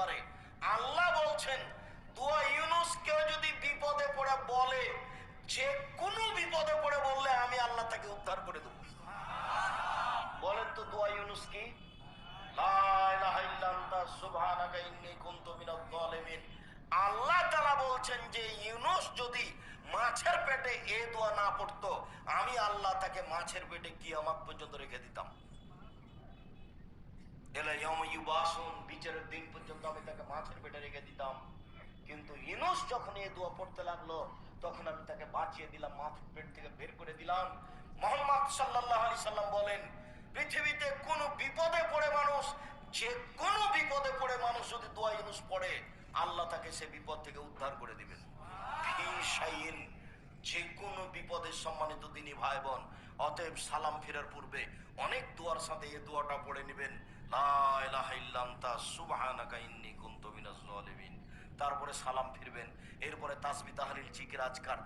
পারে। আল্লাহ বলছেন দোয়া ইউনুস কেউ যদি বিপদে পড়ে বলে, যে কোনো বিপদে পড়ে বললে আমি আল্লাহ তাকে উদ্ধার করে দেব। বলেন তো দোয়া ইউনুস কি? লা ইলাহা ইল্লা আনতা সুবহানাকা ইন্নী কুনতু মিনাজ জালিমিন। আল্লাহ তাআলা বলছেন যে ইউনুস যদি মাছের পেটে এ দোয়া না পড়তো, আমি আল্লাহ তাকে মাছের পেটে কিয়ামত পর্যন্ত রেখে দিতাম। এলা ইয়াউমা ইউবাসুন, বিচারের দিন পর্যন্ত আমি তাকে মাছের পেটে রেখে দিতাম। কিন্তু ইউনুস যখন এই দোয়া পড়তে লাগলো, তখন আমি তাকে বাঁচিয়ে দিলাম, মাছের পেট থেকে বের করে দিলাম। মুহাম্মদ সাল্লাল্লাহু আলাইহি সাল্লাম বলেন, পৃথিবীতে কোন বিপদে পড়ে মানুষ, যে কোন বিপদে পড়ে মানুষ যদি দোয়া ইউনুস পড়ে, আল্লাহ তাকে সে বিপদ থেকে উদ্ধার করে দিবেন। ফি শাইইন, যে কোনো বিপদের সম্মানিত দিনী ভাই বোন, অতএব সালাম ফেরার পূর্বে অনেক দোয়ার সাথে এই দোয়াটা পড়ে নেবেন, লা ইলাহা ইল্লা আনতা সুবহানাকা ইন্নী কুনতু মিনাজ জালিমিন। তারপরে সালাম ফিরবেন, এরপরে তাসবিহ তাহলিল জিকির আজকার